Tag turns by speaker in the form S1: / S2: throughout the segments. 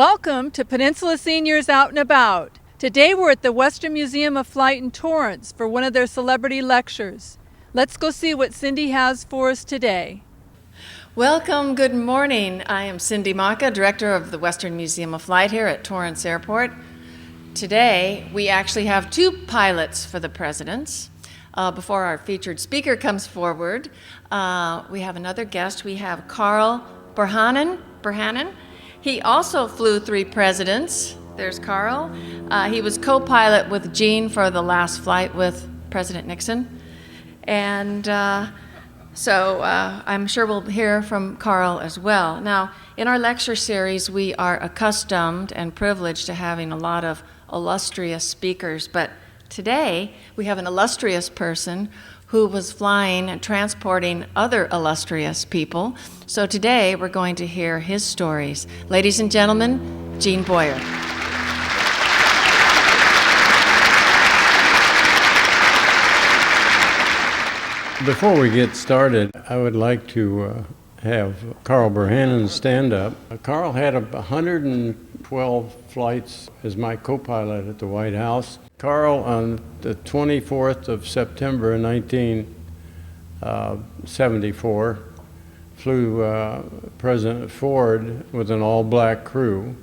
S1: Welcome to Peninsula Seniors Out and About. Today we're at the Western Museum of Flight in Torrance for one of their celebrity lectures. Let's go see what Cindy has for us today.
S2: Welcome, good morning. I am Cindy Maka, Director of the Western Museum of Flight here at Torrance Airport. Today we actually have two pilots for the presidents. Before our featured speaker comes forward, we have another guest. We have Carl Burhanen. He also flew 3 presidents. There's Carl. He was co-pilot with Gene for the last flight with President Nixon. And so I'm sure we'll hear from Carl as well. Now, in our lecture series, we are accustomed and privileged to having a lot of illustrious speakers, but today we have an illustrious person who was flying and transporting other illustrious people. So today we're going to hear his stories. Ladies and gentlemen, Gene Boyer.
S3: Before we get started, I would like to have Carl Burhanen stand up. Carl had 112 flights as my co-pilot at the White House. Carl, on the 24th of September 1974, flew President Ford with an all-black crew,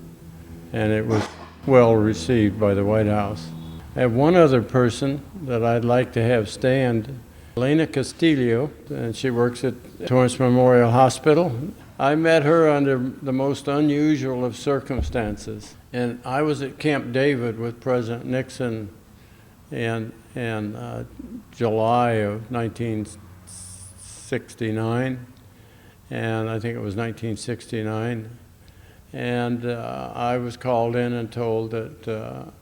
S3: and it was well received by the White House. I have one other person that I'd like to have stand, Elena Castillo, and she works at Torrance Memorial Hospital. I met her under the most unusual of circumstances. And I was at Camp David with President Nixon in July of 1969, and I think it was 1969. And I was called in and told that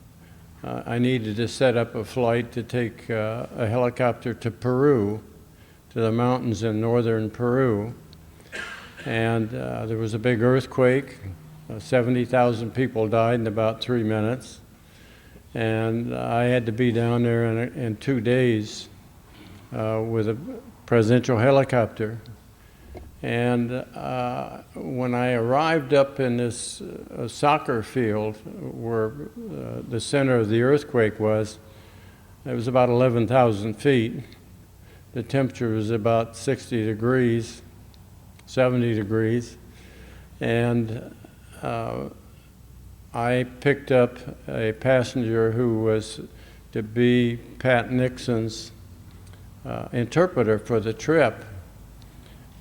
S3: I needed to set up a flight to take a helicopter to Peru, to the mountains in northern Peru. And there was a big earthquake. 70,000 people died in about 3 minutes. And I had to be down there in 2 days with a presidential helicopter. And when I arrived up in this soccer field where the center of the earthquake was, it was about 11,000 feet. The temperature was about 60 degrees, 70 degrees. And I picked up a passenger who was to be Pat Nixon's interpreter for the trip.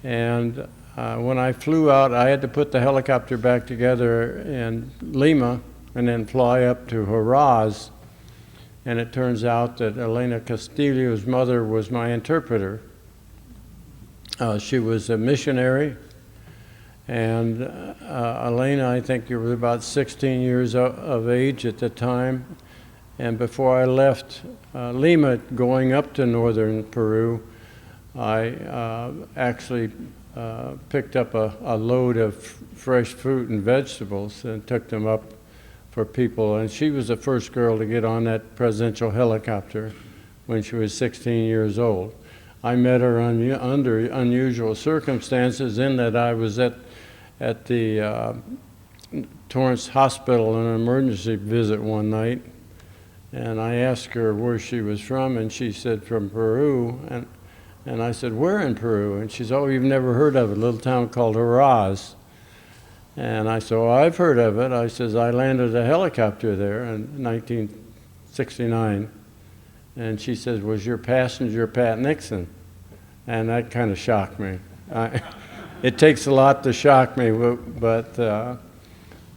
S3: And when I flew out, I had to put the helicopter back together in Lima and then fly up to Huaraz. And it turns out that Elena Castillo's mother was my interpreter. She was a missionary. And Elena, I think you were about 16 years of age at the time. And before I left Lima, going up to northern Peru, I actually picked up a load of fresh fruit and vegetables and took them up for people. And she was the first girl to get on that presidential helicopter when she was 16 years old. I met her under unusual circumstances in that I was at the Torrance Hospital on an emergency visit one night, and I asked her where she was from, and she said from Peru, and I said, where in Peru? And she said, oh, you've never heard of it, a little town called Huaraz. And I said, oh, I've heard of it. I says, I landed a helicopter there in 1969. And she says, was your passenger Pat Nixon? And that kind of shocked me. It takes a lot to shock me, but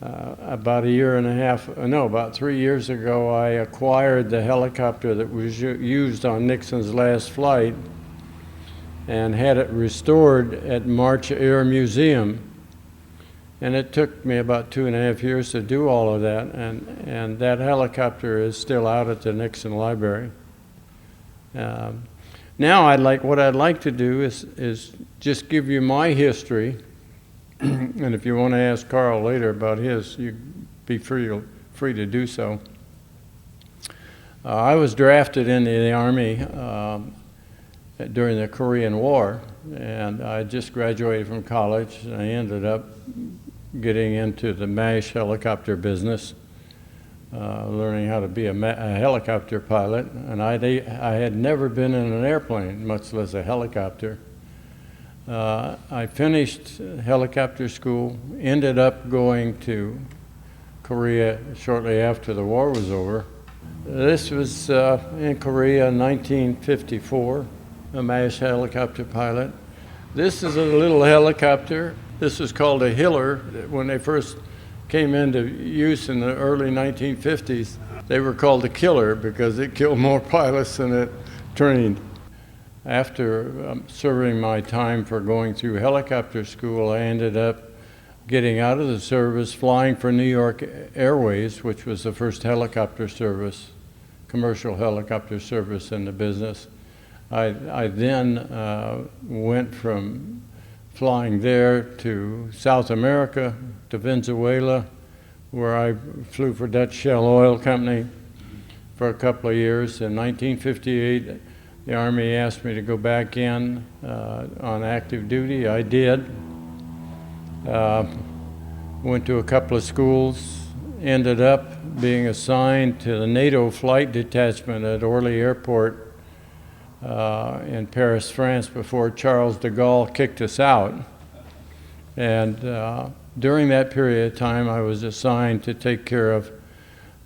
S3: about about 3 years ago, I acquired the helicopter that was used on Nixon's last flight and had it restored at March Air Museum. And it took me about 2.5 years to do all of that, and that helicopter is still out at the Nixon Library. Now what I'd like to do is just give you my history, and if you want to ask Carl later about his, you be free to do so. I was drafted into the Army during the Korean War, and I just graduated from college, and I ended up getting into the MASH helicopter business, learning how to be a helicopter pilot. And I had never been in an airplane, much less a helicopter. I finished helicopter school, ended up going to Korea shortly after the war was over. This was in Korea in 1954, a MASH helicopter pilot. This is a little helicopter. This was called a Hiller. When they first came into use in the early 1950s, they were called a killer because it killed more pilots than it trained. After serving my time for going through helicopter school, I ended up getting out of the service, flying for New York Airways, which was the first helicopter service, commercial helicopter service in the business. I then went from flying there to South America, to Venezuela, where I flew for Dutch Shell Oil Company for a couple of years. In 1958, the Army asked me to go back in on active duty. I did. Went to a couple of schools, ended up being assigned to the NATO flight detachment at Orly Airport in Paris, France, before Charles de Gaulle kicked us out. And during that period of time, I was assigned to take care of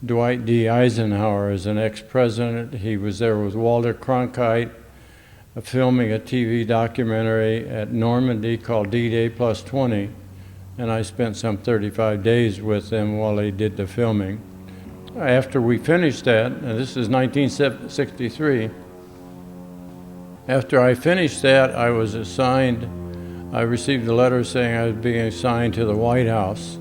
S3: Dwight D. Eisenhower as an ex-president. He was there with Walter Cronkite, filming a TV documentary at Normandy called D-Day Plus 20. And I spent some 35 days with them while they did the filming. After we finished that, and this is 1963, after I finished that, I was assigned, I received a letter saying I was being assigned to the White House.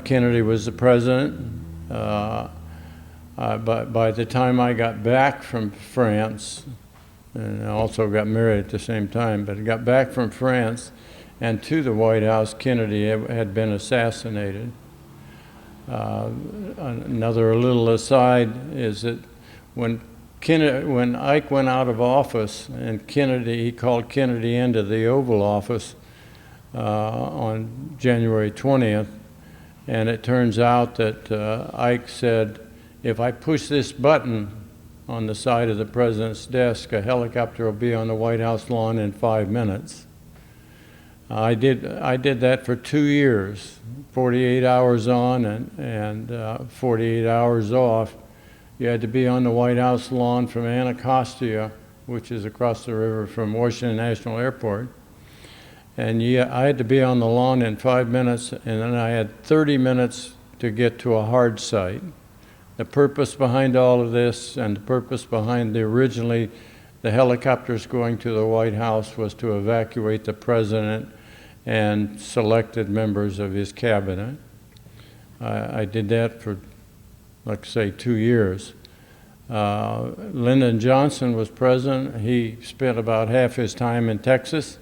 S3: Kennedy was the president. But by the time I got back from France, and I also got married at the same time, but I got back from France and to the White House, Kennedy had been assassinated. Another little aside is that when Ike went out of office and he called Kennedy into the Oval Office on January 20th, and it turns out that Ike said, if I push this button on the side of the president's desk, a helicopter will be on the White House lawn in 5 minutes. I did that for 2 years, 48 hours on and 48 hours off. You had to be on the White House lawn from Anacostia, which is across the river from Washington National Airport. And I had to be on the lawn in 5 minutes, and then I had 30 minutes to get to a hard site. The purpose behind all of this, and the purpose behind originally the helicopters going to the White House, was to evacuate the president and selected members of his cabinet. I did that for, like say, 2 years. Lyndon Johnson was president. He spent about half his time in Texas.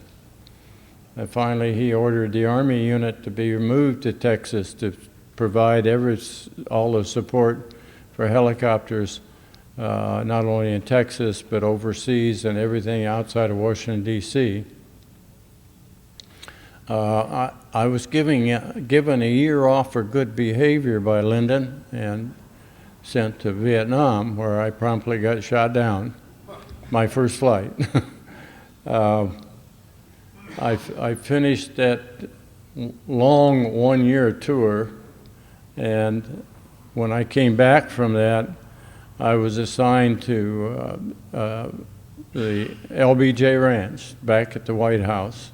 S3: And finally, he ordered the Army unit to be moved to Texas to provide all the support for helicopters, not only in Texas, but overseas and everything outside of Washington, D.C. I was given a year off for good behavior by Lyndon and sent to Vietnam, where I promptly got shot down, my first flight. I finished that long 1-year tour, and when I came back from that, I was assigned to the LBJ Ranch back at the White House.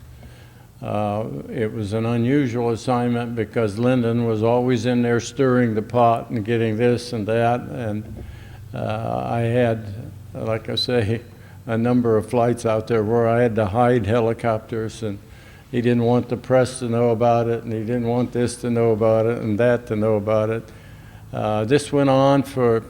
S3: It was an unusual assignment because Lyndon was always in there stirring the pot and getting this and that, and I had, like I say, a number of flights out there where I had to hide helicopters, and he didn't want the press to know about it, and he didn't want this to know about it and that to know about it. This went on for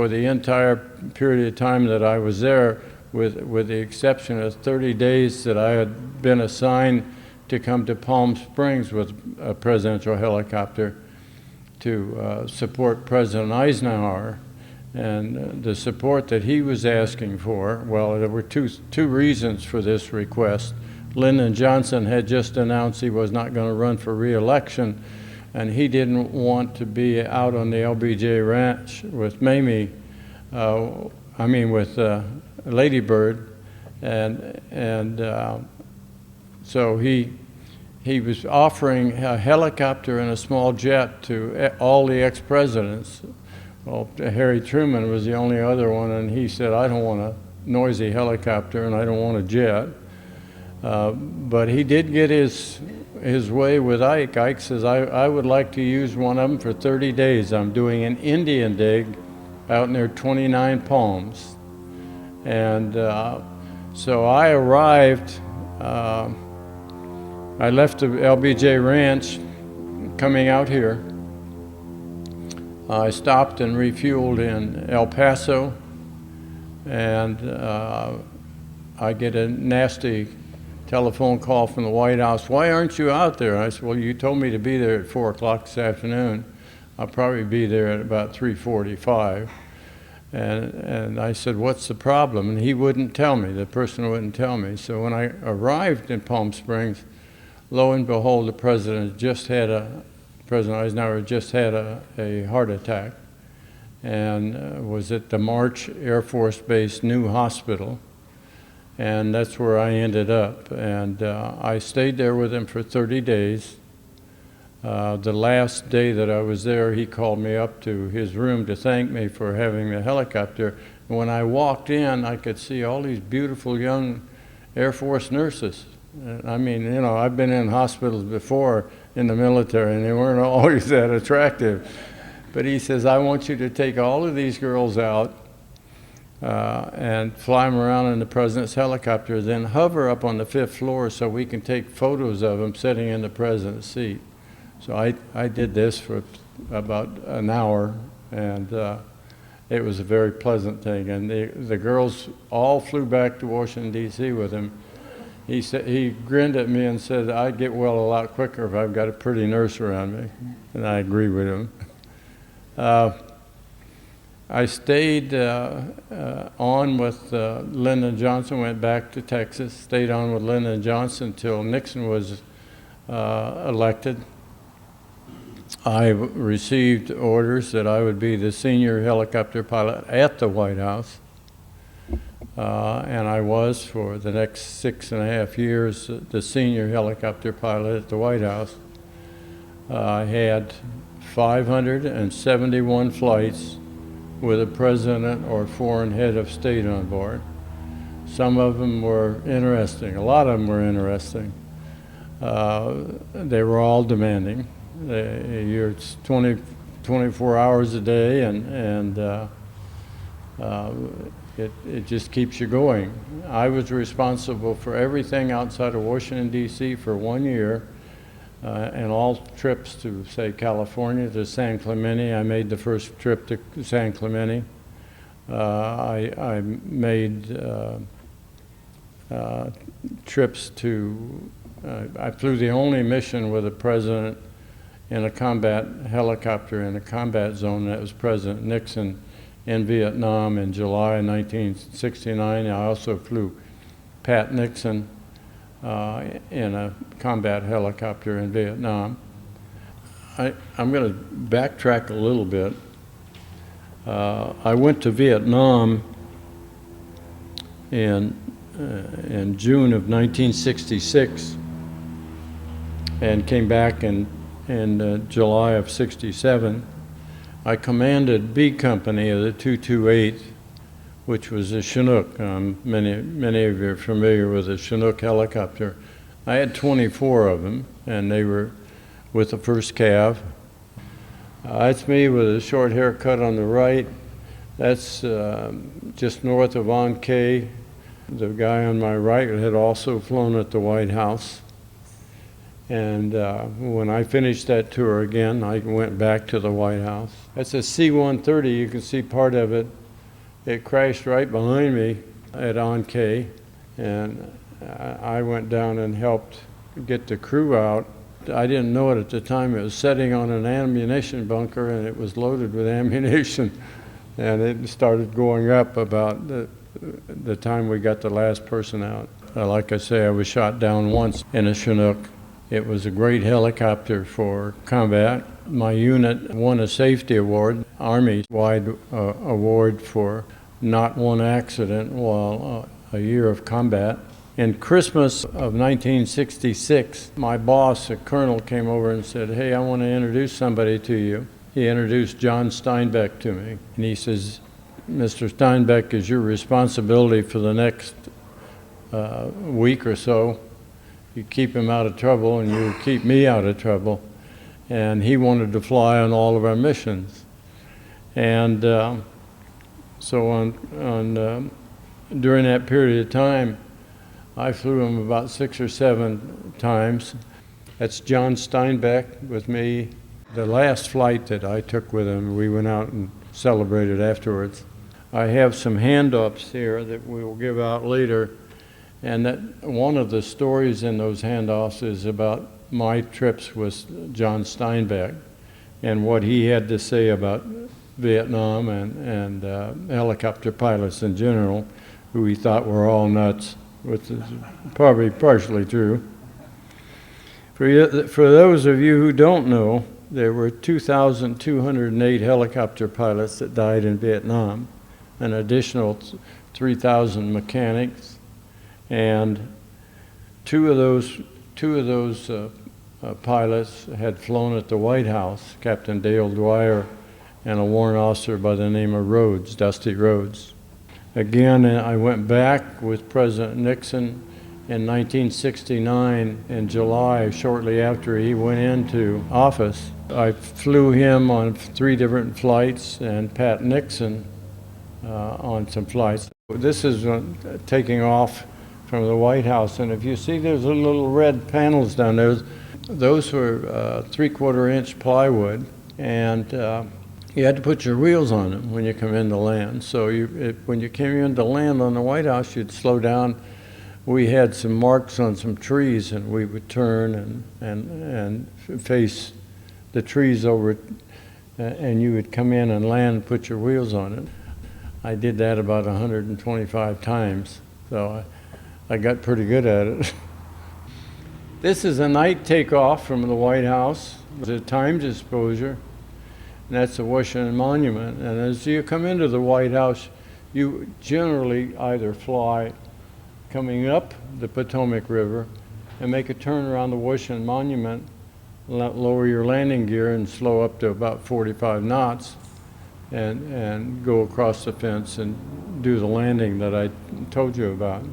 S3: the entire period of time that I was there, with the exception of 30 days that I had been assigned to come to Palm Springs with a presidential helicopter to support President Eisenhower. And the support that he was asking for, well, there were two reasons for this request. Lyndon Johnson had just announced he was not going to run for re-election, and he didn't want to be out on the LBJ Ranch with Mamie, with Lady Bird, and so he was offering a helicopter and a small jet to all the ex-presidents. Well, Harry Truman was the only other one, and he said, I don't want a noisy helicopter and I don't want a jet. But he did get his way with Ike. Ike says, I would like to use one of them for 30 days. I'm doing an Indian dig out near 29 Palms. And so I arrived, I left the LBJ Ranch coming out here. I stopped and refueled in El Paso, and I get a nasty telephone call from the White House. Why aren't you out there? I said, well, you told me to be there at 4 o'clock this afternoon. I'll probably be there at about 3:45. And I said, what's the problem? And he wouldn't tell me. The person wouldn't tell me. So when I arrived in Palm Springs, lo and behold, President Eisenhower just had a heart attack, and was at the March Air Force Base new hospital, and that's where I ended up. And I stayed there with him for 30 days. The last day that I was there, he called me up to his room to thank me for having the helicopter. And when I walked in, I could see all these beautiful young Air Force nurses. I mean, I've been in hospitals before in the military, and they weren't always that attractive. But he says, I want you to take all of these girls out and fly them around in the president's helicopter, then hover up on the 5th floor so we can take photos of them sitting in the president's seat. So I did this for about an hour, and it was a very pleasant thing. And the girls all flew back to Washington, D.C. with him. He grinned at me and said, I'd get well a lot quicker if I've got a pretty nurse around me. And I agree with him. I stayed on with Lyndon Johnson, went back to Texas, stayed on with Lyndon Johnson until Nixon was elected. I received orders that I would be the senior helicopter pilot at the White House. And I was, for the next 6.5 years, the senior helicopter pilot at the White House. I had 571 flights with a president or foreign head of state on board. Some of them were interesting. A lot of them were interesting. They were all demanding. You're 24 hours a day, and it just keeps you going. I was responsible for everything outside of Washington, D.C. for 1 year, and all trips to, say, California, to San Clemente. I made the first trip to San Clemente. I made trips to, I flew the only mission with a president in a combat helicopter in a combat zone. That was President Nixon in Vietnam in July 1969. I also flew Pat Nixon in a combat helicopter in Vietnam. I'm going to backtrack a little bit. I went to Vietnam in June of 1966 and came back in July of '67. I commanded B Company of the 228, which was a Chinook. Many of you are familiar with a Chinook helicopter. I had 24 of them, and they were with the first Cav. That's me with a short haircut on the right. That's just north of Ankei. The guy on my right had also flown at the White House. And when I finished that tour again, I went back to the White House. That's a C-130. You can see part of it. It crashed right behind me at Ankei, and I went down and helped get the crew out. I didn't know it at the time. It was setting on an ammunition bunker, and it was loaded with ammunition. And it started going up about the time we got the last person out. Like I say, I was shot down once in a Chinook. It was a great helicopter for combat. My unit won a safety award, Army-wide award for not one accident while a year of combat. In Christmas of 1966, my boss, a colonel, came over and said, "Hey, I want to introduce somebody to you." He introduced John Steinbeck to me, and he says, "Mr. Steinbeck is your responsibility for the next week or so. You keep him out of trouble and you keep me out of trouble." And he wanted to fly on all of our missions. And so during that period of time, I flew him about 6 or 7 times. That's John Steinbeck with me. The last flight that I took with him, we went out and celebrated afterwards. I have some handoffs here that we will give out later. And that one of the stories in those handoffs is about my trips with John Steinbeck and what he had to say about Vietnam and helicopter pilots in general, who he thought were all nuts, which is probably partially true. For those of you who don't know, there were 2,208 helicopter pilots that died in Vietnam, an additional 3,000 mechanics. And two of those pilots had flown at the White House, Captain Dale Dwyer and a warrant officer by the name of Rhodes, Dusty Rhodes. Again, I went back with President Nixon in 1969 in July, shortly after he went into office. I flew him on 3 different flights and Pat Nixon on some flights. This is taking off from the White House, and if you see there's little red panels down there, those were 3/4-inch plywood, and you had to put your wheels on them when you come in to land. So when you came in to land on the White House, you'd slow down. We had some marks on some trees, and we would turn and face the trees over, and you would come in and land and put your wheels on it. I did that about 125 times, so I got pretty good at it. This is a night takeoff from the White House. It's a timed exposure, and that's the Washington Monument. And as you come into the White House, you generally either fly coming up the Potomac River and make a turn around the Washington Monument, lower your landing gear and slow up to about 45 knots and go across the fence and do the landing that I told you about.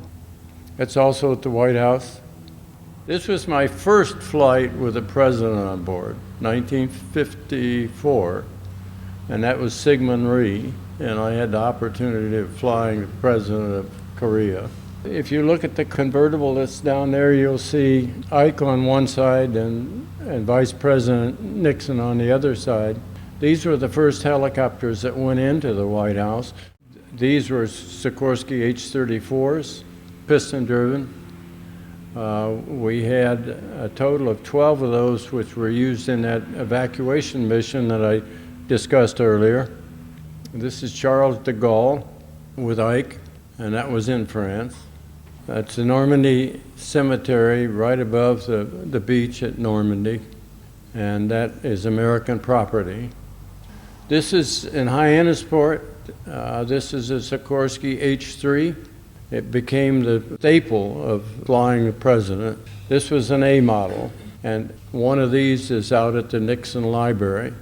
S3: It's also at the White House. This was my first flight with the president on board, 1954, and that was Syngman Rhee, and I had the opportunity of flying the president of Korea. If you look at the convertible that's down there, you'll see Ike on one side and Vice President Nixon on the other side. These were the first helicopters that went into the White House. These were Sikorsky H-34s. Piston-driven. We had a total of 12 of those which were used in that evacuation mission that I discussed earlier. This is Charles de Gaulle with Ike, and that was in France. That's the Normandy Cemetery right above the beach at Normandy, and that is American property. This is in Hyannisport. This is a Sikorsky H-3. It became the staple of flying the president. This was an A model, and one of these is out at the Nixon Library,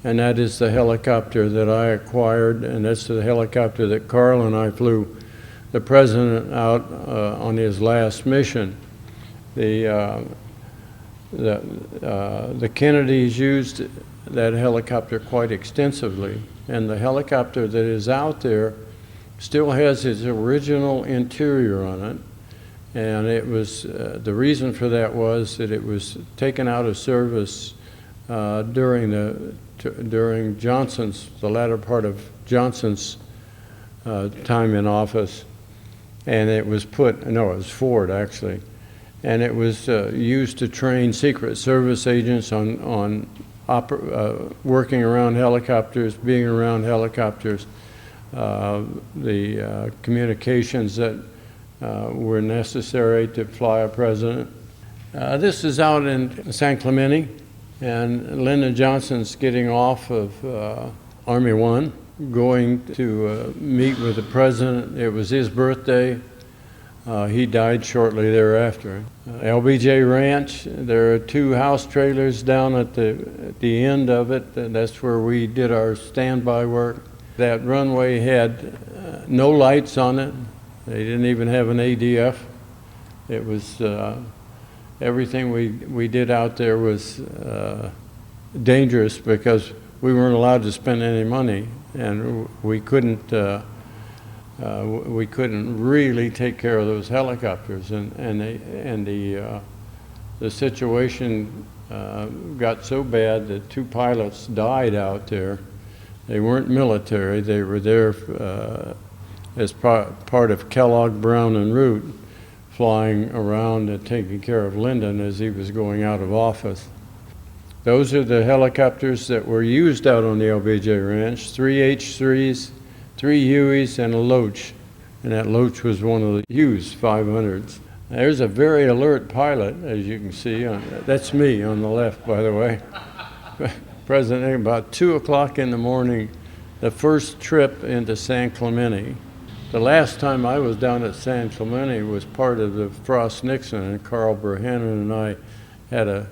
S3: and that is the helicopter that I acquired, and that's the helicopter that Carl and I flew the president out on his last mission. The Kennedys used that helicopter quite extensively, and the helicopter that is out there still has its original interior on it, and it was the reason for that was that it was taken out of service during the latter part of Johnson's time in office, and it was it was Ford actually, and it was used to train Secret Service agents on working around helicopters, being around helicopters. The communications that were necessary to fly a president. This is out in San Clemente, and Lyndon Johnson's getting off of Army One, going to meet with the president. It was his birthday. He died shortly thereafter. LBJ Ranch, there are 2 house trailers down at the end of it, and that's where we did our standby work. That runway had no lights on it. They didn't even have an ADF. It was, everything we did out there was dangerous because we weren't allowed to spend any money, and we couldn't really take care of those helicopters, and the situation got so bad that 2 pilots died out there. They weren't military; they were there as part of Kellogg, Brown, and Root, flying around and taking care of Lyndon as he was going out of office. Those are the helicopters that were used out on the LBJ Ranch: 3 H-3s, 3 Hueys, and a Loach. And that Loach was one of the Hughes 500s. There's a very alert pilot, as you can see. That's me on the left, by the way. President, about 2 o'clock in the morning, the first trip into San Clemente. The last time I was down at San Clemente was part of the Frost-Nixon, and Carl Bohannon and I had a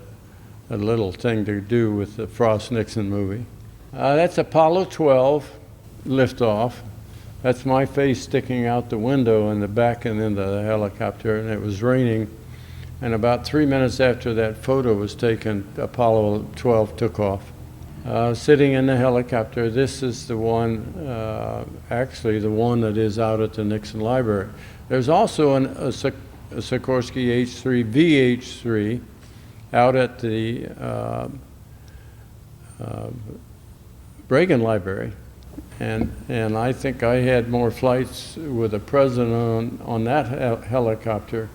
S3: little thing to do with the Frost-Nixon movie. That's Apollo 12 liftoff. That's my face sticking out the window in the back and into the helicopter, and it was raining. And about 3 minutes after that photo was taken, Apollo 12 took off. Sitting in the helicopter, this is the one, actually the one that is out at the Nixon Library. There's also a Sikorsky H-3 VH-3 out at the Reagan Library. And I think I had more flights with the president on that helicopter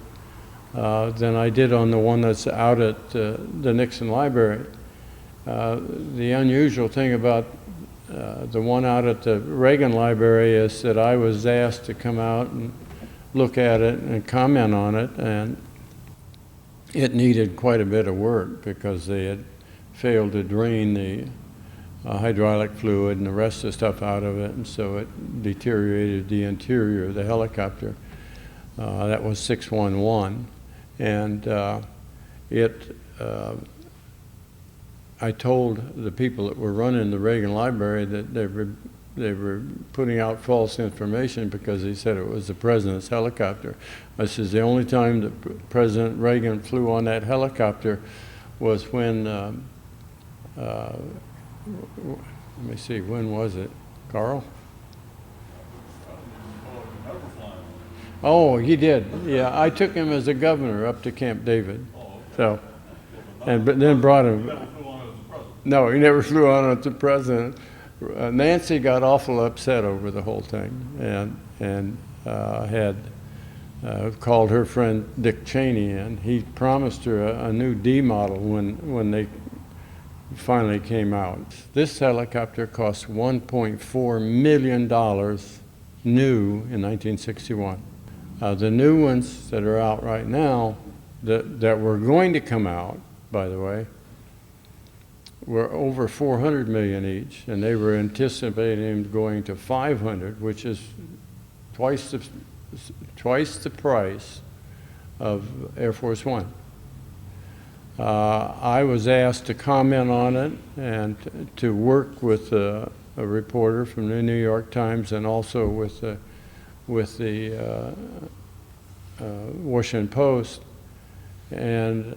S3: than I did on the one that's out at the Nixon Library. The unusual thing about the one out at the Reagan Library is that I was asked to come out and look at it and comment on it, and it needed quite a bit of work because they had failed to drain the hydraulic fluid and the rest of the stuff out of it, and so it deteriorated the interior of the helicopter. That was 611, and I told the people that were running the Reagan Library that they were putting out false information because they said it was the president's helicopter. I said the only time that President Reagan flew on that helicopter was when, let me see, when was it, Carl? Oh, he did. Yeah, I took him as a governor up to Camp David. So, but then brought him. No, he never flew on it to president. Nancy got awful upset over the whole thing, and had called her friend Dick Cheney, and he promised her a new D model when they finally came out. This helicopter cost $1.4 million new in 1961. The new ones that are out right now, that were going to come out, by the way, were over 400 million each, and they were anticipating going to 500, which is twice the price of Air Force One. I was asked to comment on it and to work with a reporter from the New York Times and also with the Washington Post, and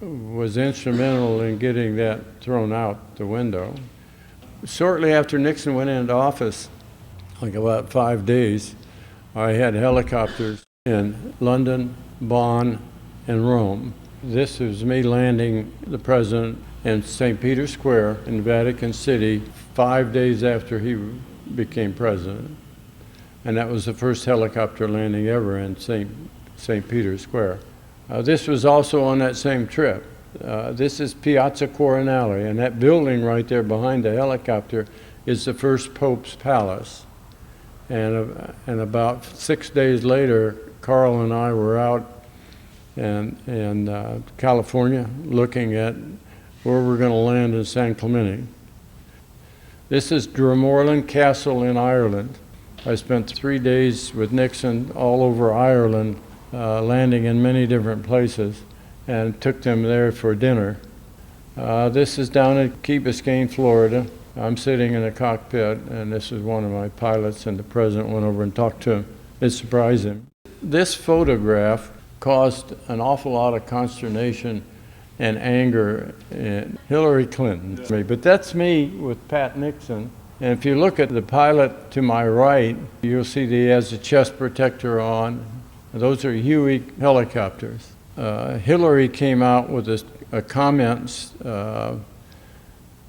S3: was instrumental in getting that thrown out the window. Shortly after Nixon went into office, like about 5 days, I had helicopters in London, Bonn, and Rome. This was me landing the president in St. Peter's Square in Vatican City 5 days after he became president. And that was the first helicopter landing ever in St. Peter's Square. This was also on that same trip. This is Piazza Coronale, and that building right there behind the helicopter is the first Pope's palace. And about 6 days later, Carl and I were out in California looking at where we're going to land in San Clemente. This is Dromorland Castle in Ireland. I spent 3 days with Nixon all over Ireland, landing in many different places, and took them there for dinner. This is down at Key Biscayne, Florida. I'm sitting in a cockpit, and this is one of my pilots, and the president went over and talked to him. It surprised him. This photograph caused an awful lot of consternation and anger in Hillary Clinton. But that's me with Pat Nixon. And if you look at the pilot to my right, you'll see that he has a chest protector on. Those are Huey helicopters. Hillary came out with a comment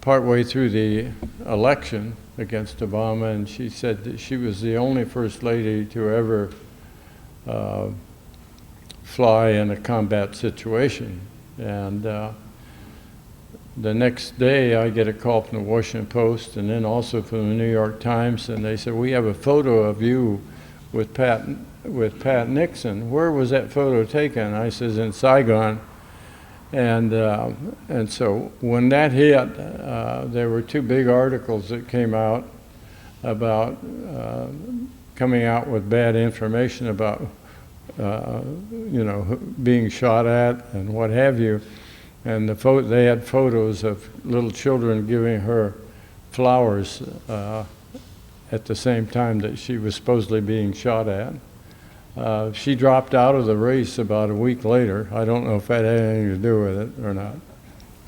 S3: partway through the election against Obama, and she said that she was the only first lady to ever fly in a combat situation. And the next day I get a call from the Washington Post and then also from the New York Times, and they said, "We have a photo of you with Pat Nixon. Where was that photo taken?" I says, "In Saigon." And so when that hit, there were 2 big articles that came out about coming out with bad information about being shot at and what have you. And they had photos of little children giving her flowers at the same time that she was supposedly being shot at. She dropped out of the race about a week later. I don't know if that had anything to do with it or not.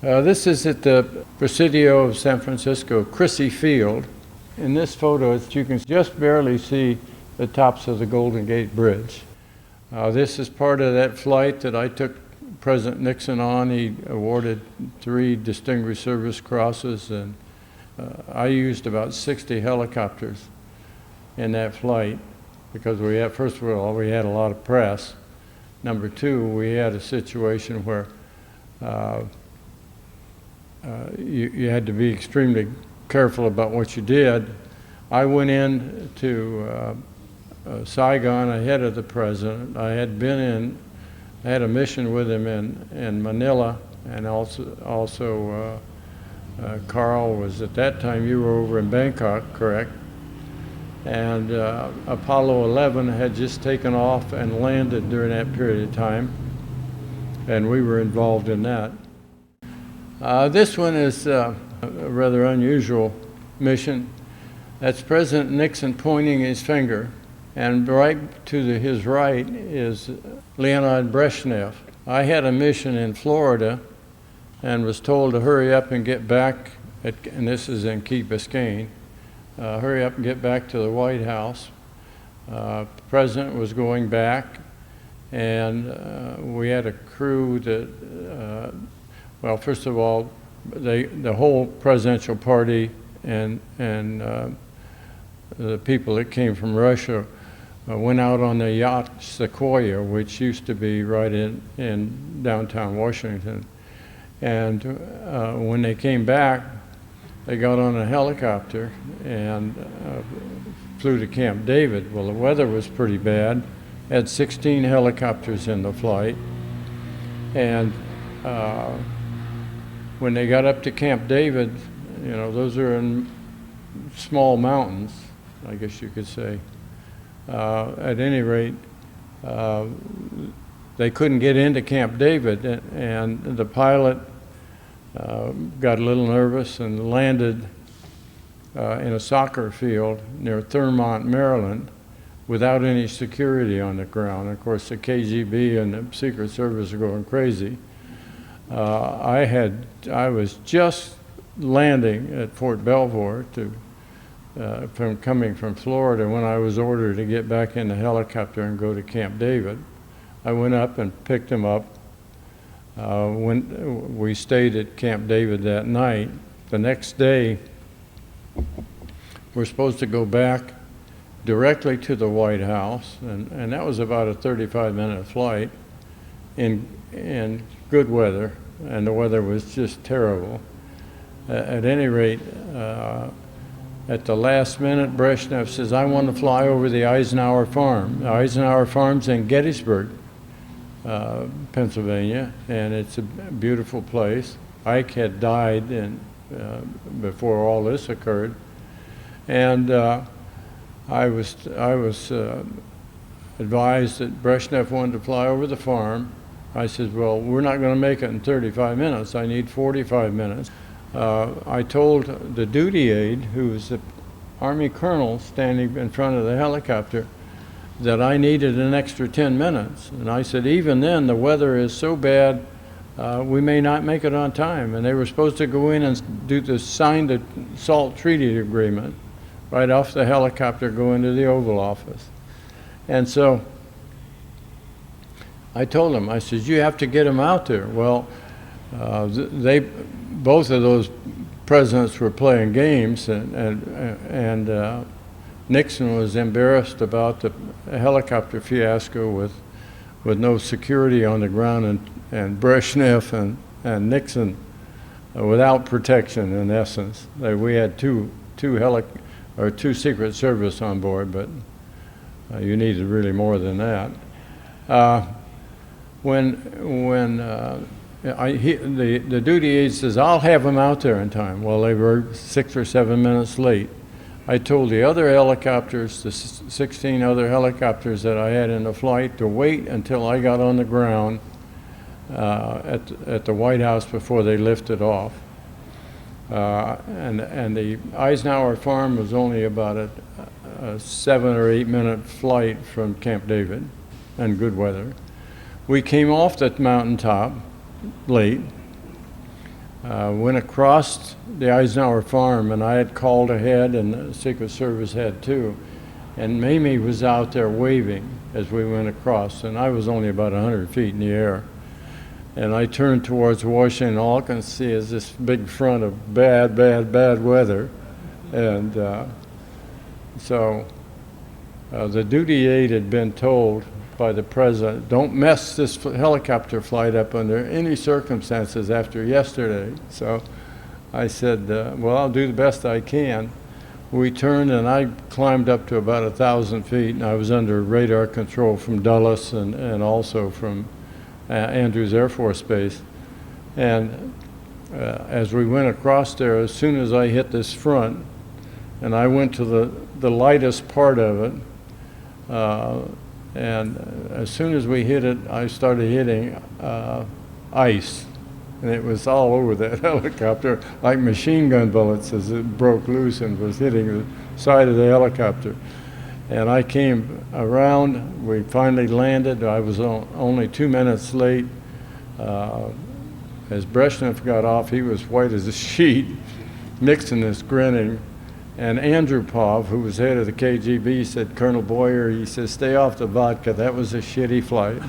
S3: This is at the Presidio of San Francisco, Crissy Field. In this photo, you can just barely see the tops of the Golden Gate Bridge. This is part of that flight that I took President Nixon on. He awarded 3 Distinguished Service Crosses, and I used about 60 helicopters in that flight because first of all, we had a lot of press. Number 2, we had a situation where you had to be extremely careful about what you did. I went in to Saigon ahead of the president. I had a mission with him in Manila, and also Carl was, at that time, you were over in Bangkok, correct? And Apollo 11 had just taken off and landed during that period of time, and we were involved in that. This one is a rather unusual mission. That's President Nixon pointing his finger, and right to his right is Leonid Brezhnev. I had a mission in Florida and was told to hurry up and get back, and this is in Key Biscayne, hurry up and get back to the White House. The president was going back, and we had a crew that, well, first of all, the whole presidential party and the people that came from Russia went out on the yacht Sequoia, which used to be right in downtown Washington. And when they came back, they got on a helicopter and flew to Camp David. Well, the weather was pretty bad. Had 16 helicopters in the flight. And when they got up to Camp David, those are in small mountains, I guess you could say. At any rate, they couldn't get into Camp David, and the pilot got a little nervous and landed in a soccer field near Thurmont, Maryland, without any security on the ground. Of course, the KGB and the Secret Service are going crazy. I was just landing at Fort Belvoir coming from Florida when I was ordered to get back in the helicopter and go to Camp David. I went up and picked him up. When we stayed at Camp David that night, the next day we're supposed to go back directly to the White House, and that was about a 35-minute flight in good weather, and the weather was just terrible. At any rate, at the last minute, Brezhnev says, I want to fly over the Eisenhower Farm. The Eisenhower Farm's in Gettysburg, Pennsylvania, and it's a beautiful place. Ike had died before all this occurred, and I was advised that Brezhnev wanted to fly over the farm. I said, well, we're not going to make it in 35 minutes. I need 45 minutes. I told the duty aide, who was the Army colonel standing in front of the helicopter, that I needed an extra 10 minutes. And I said, even then, the weather is so bad, we may not make it on time. And they were supposed to go in and sign the SALT treaty agreement right off the helicopter, go into the Oval Office. And so I told them, I said, you have to get them out there. Well, both of those presidents were playing games, and Nixon was embarrassed about the helicopter fiasco with no security on the ground, and Brezhnev and Nixon without protection, in essence. We had two Secret Service on board, but you needed really more than that. The duty aide says, I'll have them out there in time. Well, they were 6 or 7 minutes late. I told the other helicopters, the 16 other helicopters that I had in the flight, to wait until I got on the ground at the White House before they lifted off. And the Eisenhower Farm was only about a 7 or 8 minute flight from Camp David, and good weather. We came off that mountaintop late, went across the Eisenhower Farm, and I had called ahead, and the Secret Service had too. And Mamie was out there waving as we went across, and I was only about 100 feet in the air. And I turned towards Washington, all I can see is this big front of bad, bad, bad weather. And so the duty aide had been told by the president, don't mess this helicopter flight up under any circumstances after yesterday. So I said, well, I'll do the best I can. We turned, and I climbed up to about 1,000 feet, and I was under radar control from Dulles and also from Andrews Air Force Base. And as we went across there, as soon as I hit this front, and I went to the lightest part of it, and as soon as we hit it, I started hitting ice. And it was all over that helicopter, like machine gun bullets, as it broke loose and was hitting the side of the helicopter. And I came around, we finally landed. I was only 2 minutes late. As Brezhnev got off, he was white as a sheet. Nixon is grinning. And Andropov, who was head of the KGB, said, Colonel Boyer, he says, stay off the vodka. That was a shitty flight.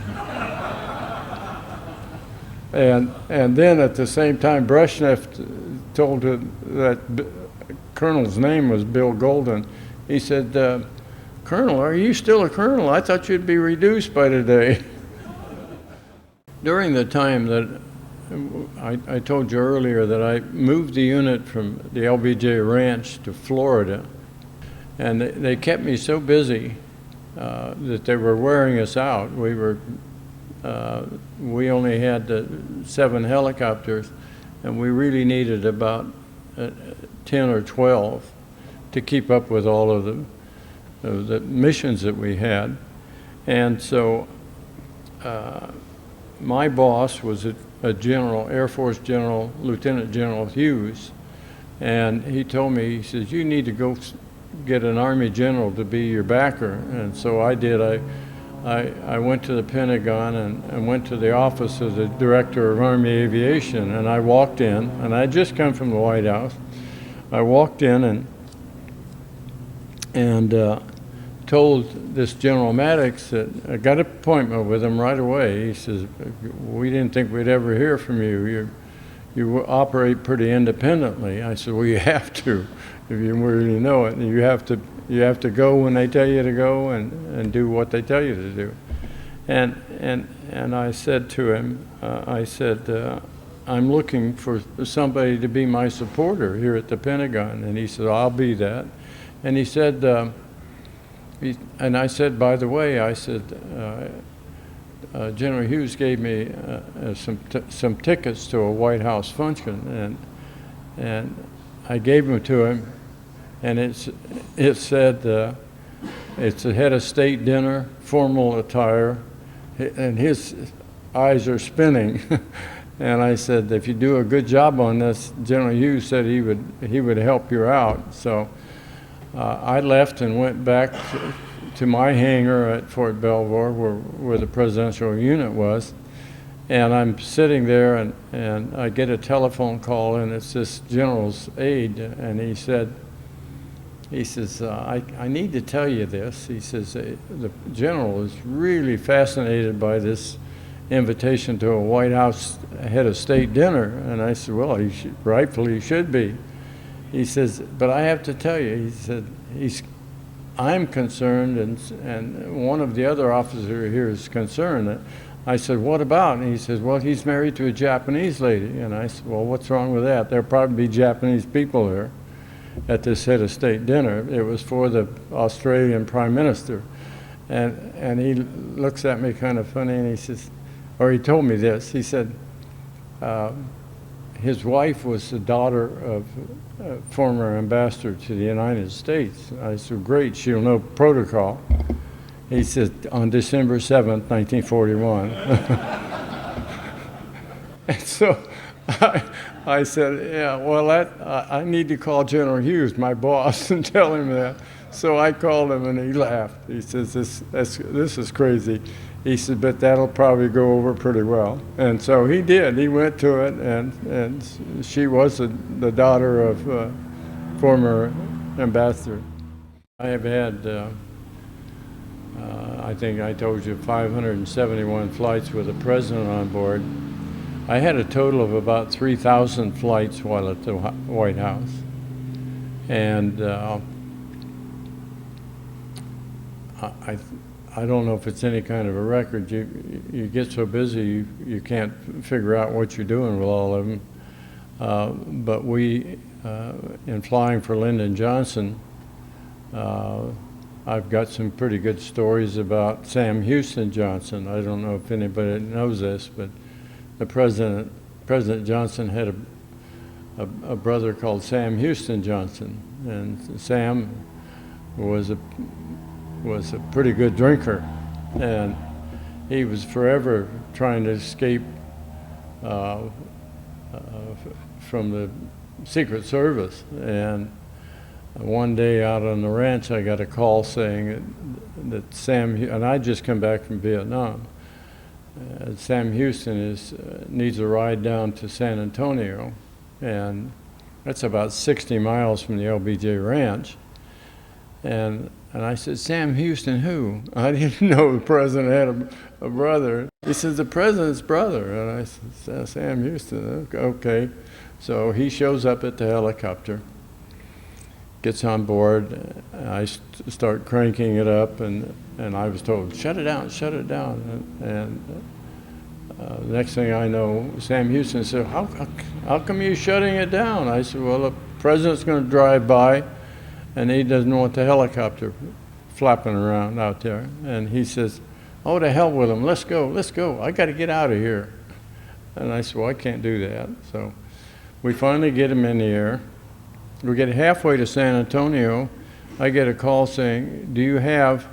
S3: And then at the same time, Brezhnev told that colonel's name was Bill Golden. He said, Colonel, are you still a colonel? I thought you'd be reduced by today. During the time that I told you earlier that I moved the unit from the LBJ Ranch to Florida, and they kept me so busy that they were wearing us out. We only had 7 helicopters, and we really needed about 10 or 12 to keep up with all of the missions that we had. And so my boss was a general, Air Force General, Lieutenant General Hughes, and he told me, he says, you need to go get an Army general to be your backer. And so I did. I went to the Pentagon and went to the office of the Director of Army Aviation, and I walked in, and I had just come from the White House. I walked in and told this General Maddox that I got an appointment with him right away. He says, we didn't think we'd ever hear from you. You operate pretty independently. I said, well, you have to, if you really know it. And you have to go when they tell you to go and do what they tell you to do. And I said to him, I said, I'm looking for somebody to be my supporter here at the Pentagon. And he said, I'll be that. And he said, and I said, by the way, I said, General Hughes gave me some tickets to a White House function, and I gave them to him, and it said it's a head of state dinner, formal attire, and his eyes are spinning. And I said, if you do a good job on this, General Hughes said he would help you out. So I left and went back to my hangar at Fort Belvoir, where the presidential unit was. And I'm sitting there, and I get a telephone call, and it's this general's aide, and he says, I need to tell you this. He says, the general is really fascinated by this invitation to a White House head of state dinner. And I said, well, rightfully should be. He says, but I have to tell you, he said, I'm concerned, and one of the other officers here is concerned. I said, what about? And he says, well, he's married to a Japanese lady. And I said, well, what's wrong with that? There'll probably be Japanese people there at this head of state dinner. It was for the Australian Prime Minister. And he looks at me kind of funny, and he says, or he told me this. He said, his wife was the daughter of a former ambassador to the United States. I said, great, she'll know protocol. He said, on December 7th, 1941. And so I said, yeah, well, I need to call General Hughes, my boss, and tell him that. So I called him, and he laughed. He says, this is crazy. He said, but that'll probably go over pretty well. And so he did. He went to it, and she was the daughter of former ambassador. I have had, I think I told you, 571 flights with the president on board. I had a total of about 3,000 flights while at the White House. And I don't know if it's any kind of a record. You get so busy you can't figure out what you're doing with all of them. But we, in flying for Lyndon Johnson, I've got some pretty good stories about Sam Houston Johnson. I don't know if anybody knows this, but the President Johnson had a brother called Sam Houston Johnson, and Sam was a pretty good drinker, and he was forever trying to escape from the Secret Service. And one day out on the ranch, I got a call saying that Sam, and I'd just come back from Vietnam, Sam Houston needs a ride down to San Antonio, and that's about 60 miles from the LBJ Ranch. And I said, Sam Houston, who? I didn't know the president had a brother. He says, the president's brother. And I said, Sam Houston, okay. So he shows up at the helicopter, gets on board. I start cranking it up, and I was told, shut it down, shut it down. And next thing I know, Sam Houston said, how come you're shutting it down? I said, well, the president's going to drive by, and he doesn't want the helicopter flapping around out there. And he says, oh, to hell with him, let's go, I got to get out of here. And I said, well, I can't do that. So we finally get him in the air. We get halfway to San Antonio, I get a call saying, do you have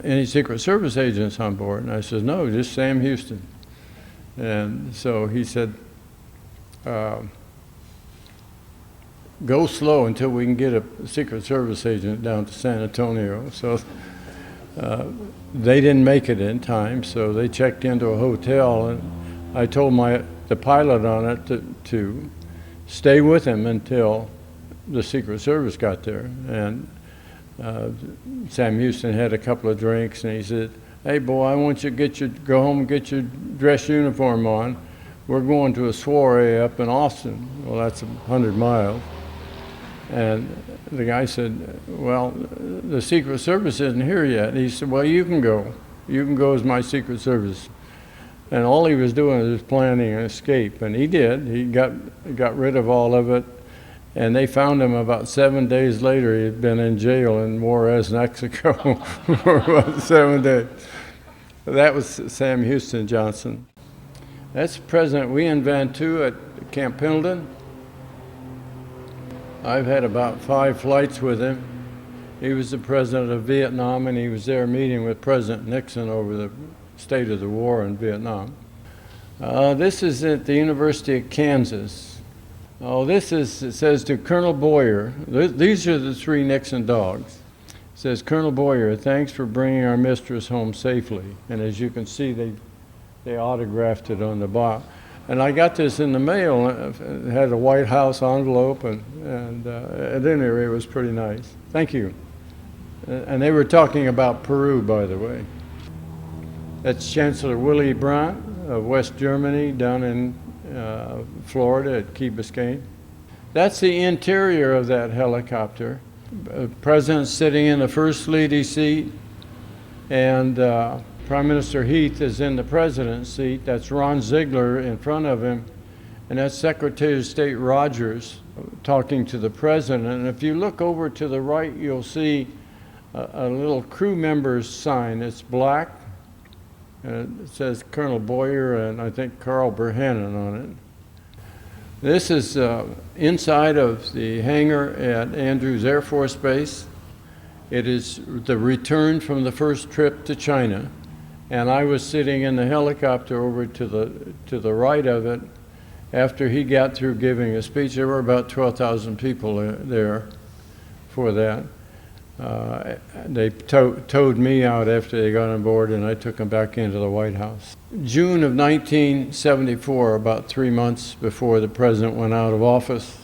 S3: any Secret Service agents on board? And I said, no, just Sam Houston. And so he said, go slow until we can get a Secret Service agent down to San Antonio. So they didn't make it in time, so they checked into a hotel, and I told the pilot on it to stay with him until the Secret Service got there. And Sam Houston had a couple of drinks, and he said, hey, boy, I want you to go home and get your dress uniform on. We're going to a soiree up in Austin. Well, that's 100 miles. And the guy said, well, the Secret Service isn't here yet. And he said, well, you can go. You can go as my Secret Service And all he was doing was planning an escape, and he did. He got rid of all of it, and they found him about 7 days later. He had been in jail in Juarez, Mexico for about 7 days. That was Sam Houston Johnson. That's President Nguyen Van Thu at Camp Pendleton. I've had about 5 flights with him. He was the president of Vietnam, and he was there meeting with President Nixon over the state of the war in Vietnam. This is at the University of Kansas. It says to Colonel Boyer, these are the 3 Nixon dogs. It says, Colonel Boyer, thanks for bringing our mistress home safely. And as you can see, they autographed it on the box. And I got this in the mail. It had a White House envelope, and at any rate, it was pretty nice. Thank you. And they were talking about Peru, by the way. That's Chancellor Willy Brandt of West Germany down in Florida at Key Biscayne. That's the interior of that helicopter. President sitting in the first leady seat, and Prime Minister Heath is in the president's seat. That's Ron Ziegler in front of him, and that's Secretary of State Rogers talking to the president. And if you look over to the right, you'll see a little crew members sign. It's black. It says Colonel Boyer and I think Carl Berhanen on it. This is inside of the hangar at Andrews Air Force Base. It is the return from the first trip to China. And I was sitting in the helicopter over to the right of it after he got through giving a speech. There were about 12,000 people there for that. They towed me out after they got on board, and I took them back into the White House. June of 1974, about 3 months before the president went out of office,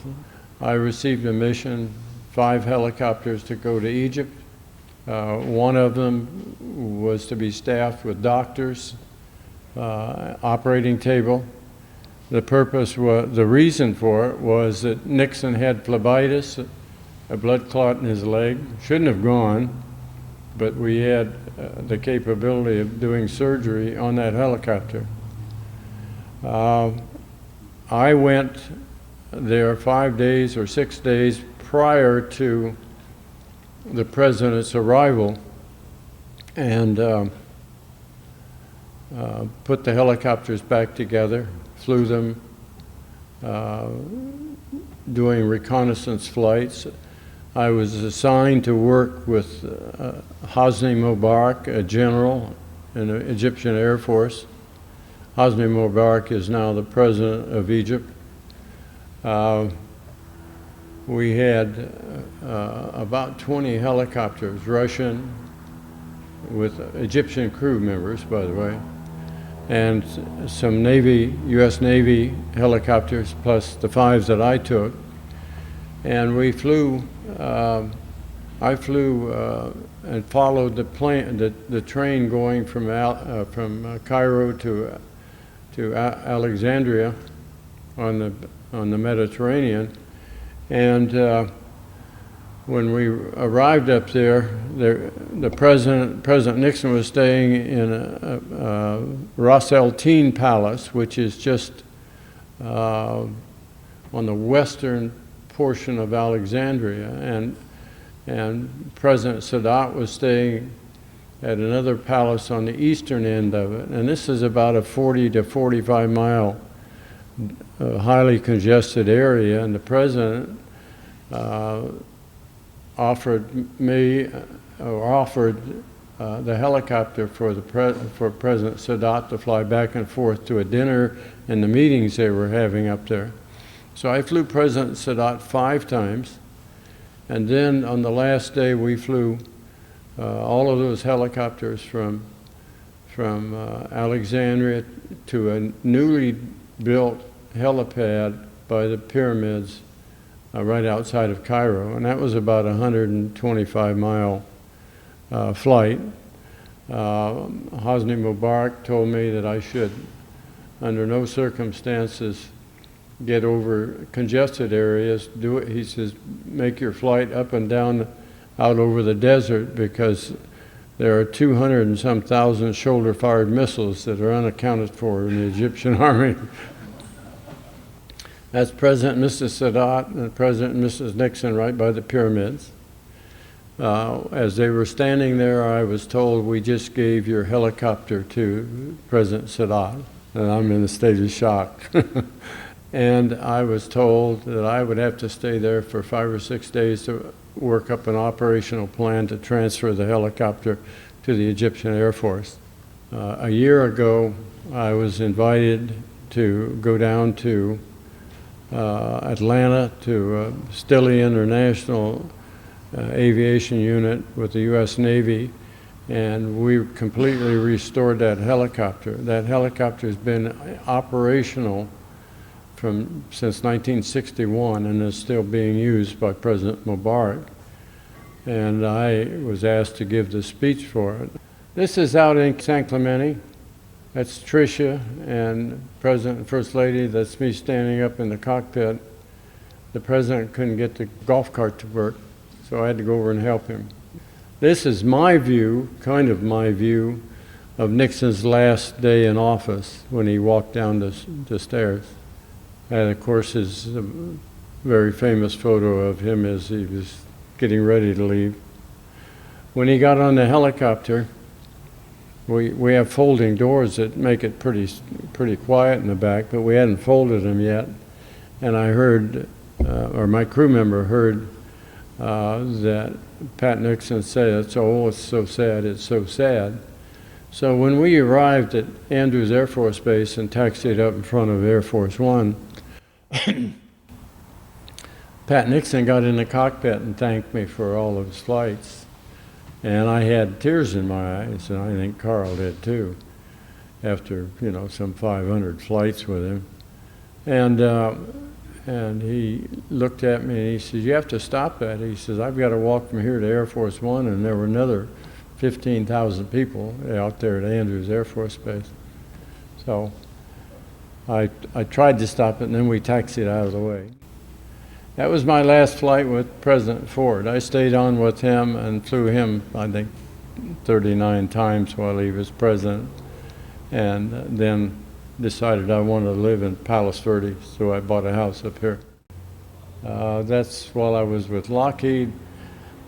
S3: I received a mission, 5 helicopters to go to Egypt. One of them was to be staffed with doctors, operating table. The reason for it was that Nixon had phlebitis, a blood clot in his leg. Shouldn't have gone, but we had the capability of doing surgery on that helicopter. I went there 5 days or 6 days prior to the president's arrival, and put the helicopters back together, flew them, doing reconnaissance flights. I was assigned to work with Hosni Mubarak, a general in the Egyptian Air Force. Hosni Mubarak is now the president of Egypt. We had about 20 helicopters, Russian, with Egyptian crew members, by the way, and some U.S. Navy helicopters, plus the 5s that I took. And we flew, I flew and followed the train going from Cairo to Alexandria on the Mediterranean. And when we arrived up there, President Nixon was staying in Ras El Tin Palace, which is just on the western portion of Alexandria, and President Sadat was staying at another palace on the eastern end of it. And this is about a 40 to 45 mile highly congested area, and the president offered the helicopter for President Sadat to fly back and forth to a dinner and the meetings they were having up there. So I flew President Sadat 5 times, and then on the last day we flew all of those helicopters from Alexandria to a newly built helipad by the pyramids right outside of Cairo, and that was about a 125-mile flight. Hosni Mubarak told me that I should, under no circumstances, get over congested areas. Do it. He says, make your flight up and down out over the desert, because there are 200 and some thousand shoulder-fired missiles that are unaccounted for in the Egyptian army. That's President and Mrs. Sadat and President and Mrs. Nixon right by the pyramids. As they were standing there, I was told, we just gave your helicopter to President Sadat, and I'm in a state of shock. And I was told that I would have to stay there for 5 or 6 days to work up an operational plan to transfer the helicopter to the Egyptian Air Force. A year ago, I was invited to go down to Atlanta to Stilley International Aviation Unit with the U.S. Navy, and we completely restored that helicopter. That helicopter has been operational since 1961 and is still being used by President Mubarak. And I was asked to give the speech for it. This is out in San Clemente. That's Tricia and President and First Lady. That's me standing up in the cockpit. The President couldn't get the golf cart to work, so I had to go over and help him. This is my view, kind of my view, of Nixon's last day in office when he walked down the stairs. And of course, his very famous photo of him as he was getting ready to leave. When he got on the helicopter, we have folding doors that make it pretty quiet in the back, but we hadn't folded them yet. And I heard, or my crew member heard, that Pat Nixon said, "Oh, it's so sad, it's so sad." So when we arrived at Andrews Air Force Base and taxied up in front of Air Force One, Pat Nixon got in the cockpit and thanked me for all of his flights. And I had tears in my eyes, and I think Carl did too, after, some 500 flights with him. And he looked at me and he says, "You have to stop that." He says, "I've got to walk from here to Air Force One," and there were another 15,000 people out there at Andrews Air Force Base. So I tried to stop it, and then we taxied out of the way. That was my last flight with President Ford. I stayed on with him and flew him, I think, 39 times while he was president, and then decided I wanted to live in Palos Verdes, so I bought a house up here. That's while I was with Lockheed.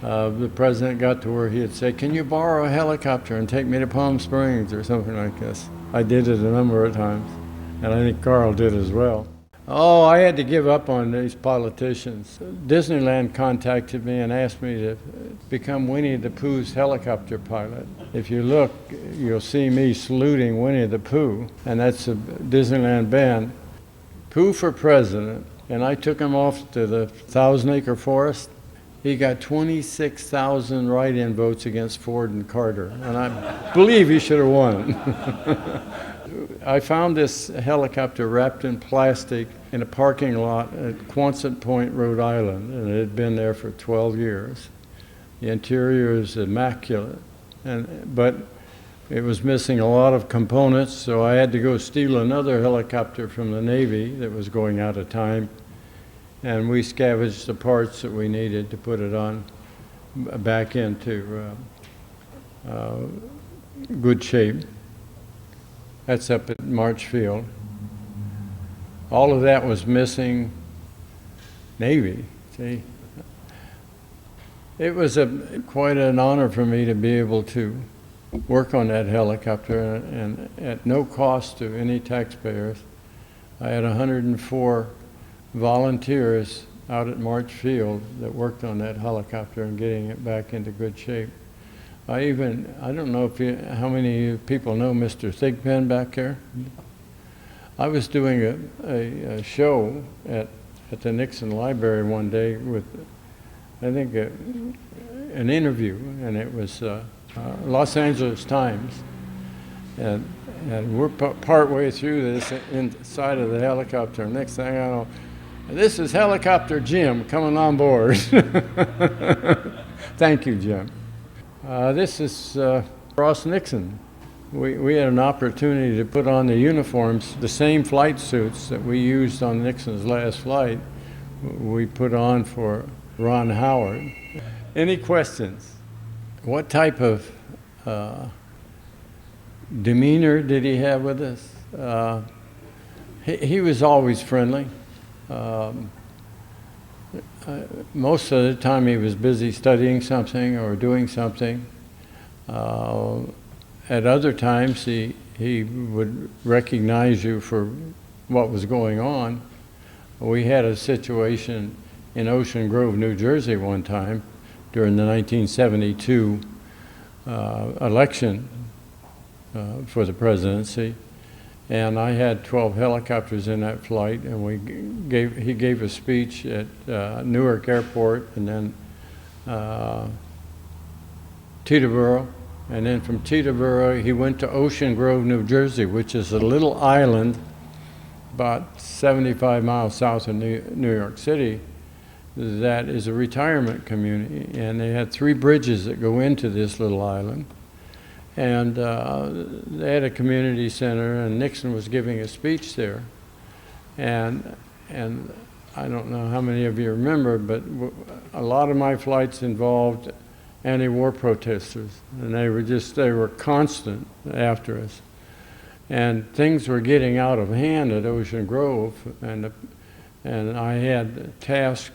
S3: The president got to where he'd say, "Can you borrow a helicopter and take me to Palm Springs," or something like this. I did it a number of times, and I think Carl did as well. Oh, I had to give up on these politicians. Disneyland contacted me and asked me to become Winnie the Pooh's helicopter pilot. If you look, you'll see me saluting Winnie the Pooh, and that's a Disneyland band. Pooh for president, and I took him off to the 1,000-acre forest. He got 26,000 write-in votes against Ford and Carter, and I believe he should have won. I found this helicopter wrapped in plastic in a parking lot at Quonset Point, Rhode Island, and it had been there for 12 years. The interior is immaculate, but it was missing a lot of components, so I had to go steal another helicopter from the Navy that was going out of time, and we scavenged the parts that we needed to put it on back into good shape. That's up at March Field. All of that was missing. Navy, see? It was quite an honor for me to be able to work on that helicopter, and at no cost to any taxpayers. I had 104 volunteers out at March Field that worked on that helicopter and getting it back into good shape. I don't know how many people know Mr. Thigpen back there. I was doing a show at the Nixon Library one day with, I think, an interview, and it was Los Angeles Times. And we're part way through this inside of the helicopter. Next thing I know, this is Helicopter Jim coming on board. Thank you, Jim. This is Ross Nixon. We had an opportunity to put on the uniforms, the same flight suits that we used on Nixon's last flight, we put on for Ron Howard. Any questions? What type of demeanor did he have with us? He was always friendly. Most of the time he was busy studying something or doing something. At other times he would recognize you for what was going on. We had a situation in Ocean Grove, New Jersey one time during the 1972 election for the presidency. And I had 12 helicopters in that flight, and he gave a speech at Newark Airport, and then Teterboro, and then from Teterboro he went to Ocean Grove, New Jersey, which is a little island about 75 miles south of New York City. That is a retirement community, and they had 3 bridges that go into this little island. And they had a community center, and Nixon was giving a speech there. And I don't know how many of you remember, but a lot of my flights involved anti-war protesters, and they were constant after us. And things were getting out of hand at Ocean Grove, and I had tasked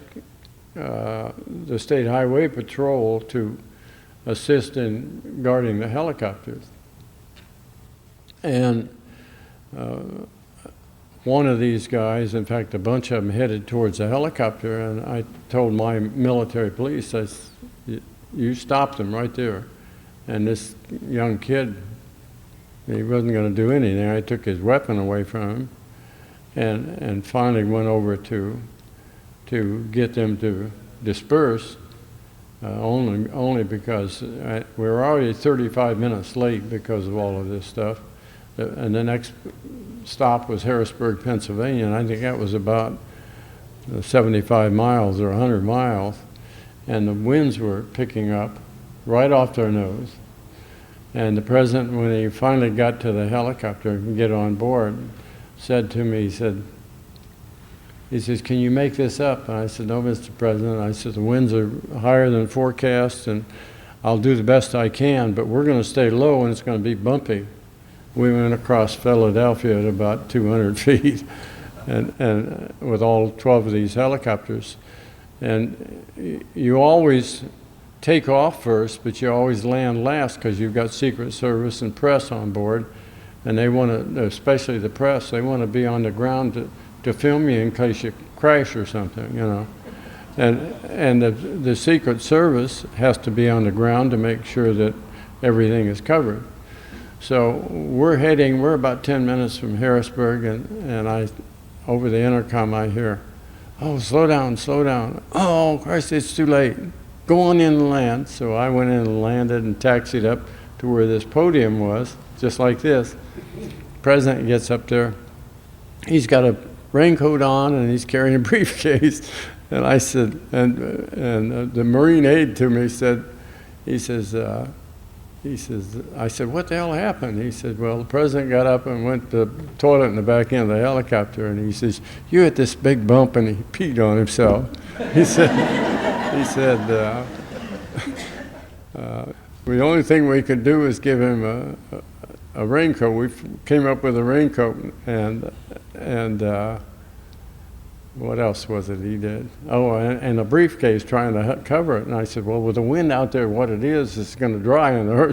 S3: the State Highway Patrol to assist in guarding the helicopters. And one of these guys, in fact a bunch of them, headed towards the helicopter, and I told my military police, I said, you stopped them right there. And this young kid, he wasn't going to do anything. I took his weapon away from him and finally went over to get them to disperse. Only because we were already 35 minutes late because of all of this stuff. And the next stop was Harrisburg, Pennsylvania, and I think that was about 75 miles or 100 miles. And the winds were picking up right off their nose. And the president, when he finally got to the helicopter and get on board, said to me, he says, can you make this up? And I said, no, Mr. President. I said, the winds are higher than forecast, and I'll do the best I can, but we're going to stay low, and it's going to be bumpy. We went across Philadelphia at about 200 feet, and with all 12 of these helicopters. And you always take off first, but you always land last because you've got Secret Service and press on board, and they want to, especially the press, they want to be on the ground to film you in case you crash or something, you know. And the Secret Service has to be on the ground to make sure that everything is covered. So we're about 10 minutes from Harrisburg, and over the intercom I hear, oh, slow down, slow down. Oh, Christ, it's too late. Go on in and land. So I went in and landed and taxied up to where this podium was, just like this. The president gets up there. He's got a raincoat on and he's carrying a briefcase. And I said, and the Marine aide to me said, I said, what the hell happened? He said, well, the president got up and went to the toilet in the back end of the helicopter, and he says, you hit this big bump, and he peed on himself. He said, the only thing we could do is give him a raincoat. We came up with a raincoat, and what else was it he did? Oh, and a briefcase trying to cover it. And I said, well, with the wind out there, what it is, it's going to dry in a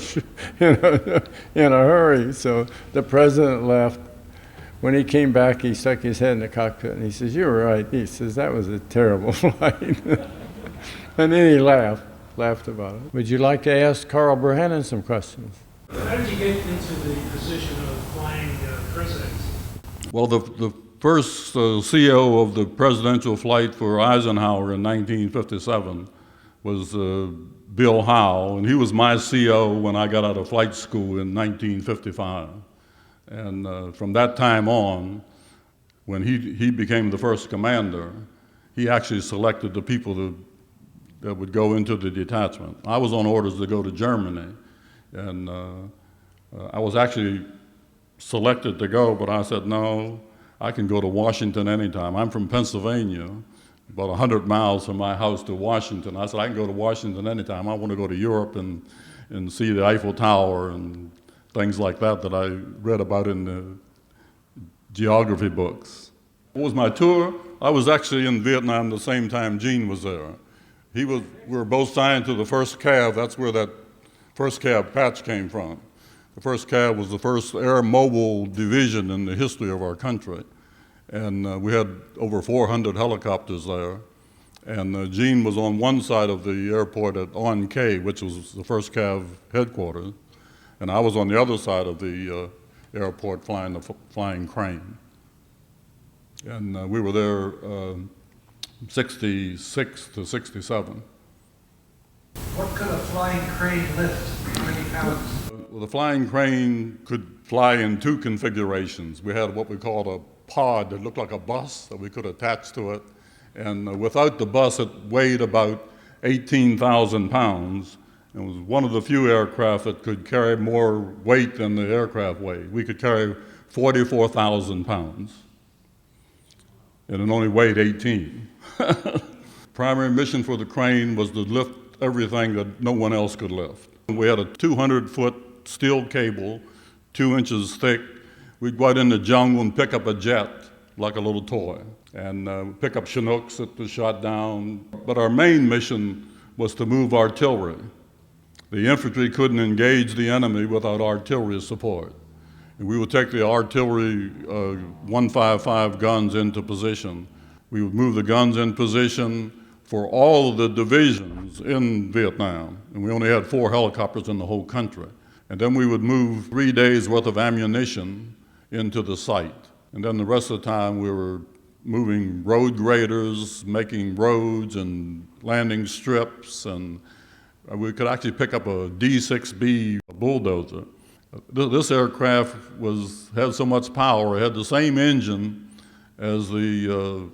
S3: hurry. So the president left. When he came back, he stuck his head in the cockpit, and he says, you're right. He says, that was a terrible flight. And then he laughed about it. Would you like to ask Carl Bohannon some questions?
S4: How did you get into the position of flying presidents?
S5: Well, the first CEO of the presidential flight for Eisenhower in 1957 was Bill Howe, and he was my CO when I got out of flight school in 1955. And from that time on, when he became the first commander, he actually selected the people that would go into the detachment. I was on orders to go to Germany, and I was actually selected to go, but I said, no, I can go to Washington anytime. I'm from Pennsylvania, about 100 miles from my house to Washington. I said, I can go to Washington anytime. I want to go to Europe and and see the Eiffel Tower and things like that that I read about in the geography books. What was my tour? I was actually in Vietnam the same time Gene was there. We were both signed to the 1st Cav. That's where that 1st Cav patch came from. The 1st Cav was the first air mobile division in the history of our country. And we had over 400 helicopters there. And Gene was on one side of the airport at On K, which was the 1st Cav headquarters. And I was on the other side of the airport flying the flying crane. And we were there 66 to 67.
S4: What could a flying crane lift? How many pounds?
S5: Well, the flying crane could fly in 2 configurations. We had what we called a pod that looked like a bus that we could attach to it. And without the bus, it weighed about 18,000 pounds. It was one of the few aircraft that could carry more weight than the aircraft weighed. We could carry 44,000 pounds, and it only weighed 18. Primary mission for the crane was to lift everything that no one else could lift. We had a 200-foot steel cable, 2 inches thick. We'd go out in the jungle and pick up a jet like a little toy, and pick up Chinooks that was shot down. But our main mission was to move artillery. The infantry couldn't engage the enemy without artillery support. And we would take the artillery 155 guns into position. We would move the guns in position for all of the divisions in Vietnam. And we only had 4 helicopters in the whole country. And then we would move 3 days worth of ammunition into the site. And then the rest of the time we were moving road graders, making roads and landing strips, and we could actually pick up a D6B bulldozer. This aircraft had so much power, it had the same engine as the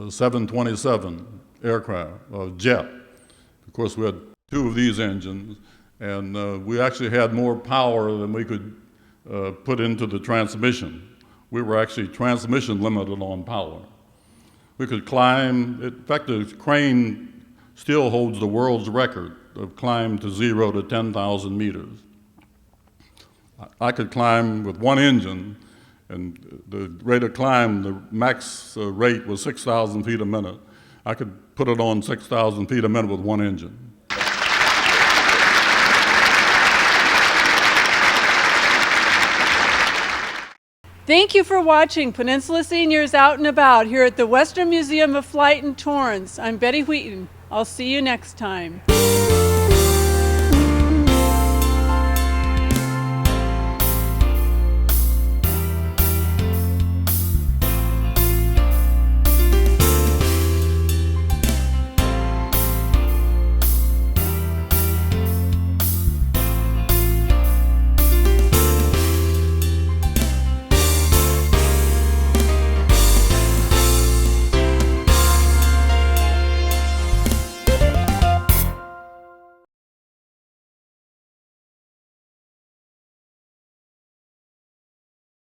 S5: 727 aircraft, jet. Of course, we had 2 of these engines, and we actually had more power than we could put into the transmission. We were actually transmission limited on power. We could climb, in fact, the crane still holds the world's record of climb to 0 to 10,000 meters. I could climb with 1 engine, and the rate of climb, the max rate was 6,000 feet a minute. I could put it on 6,000 feet a minute with 1 engine.
S1: Thank you for watching Peninsula Seniors Out and About here at the Western Museum of Flight in Torrance. I'm Betty Wheaton. I'll see you next time.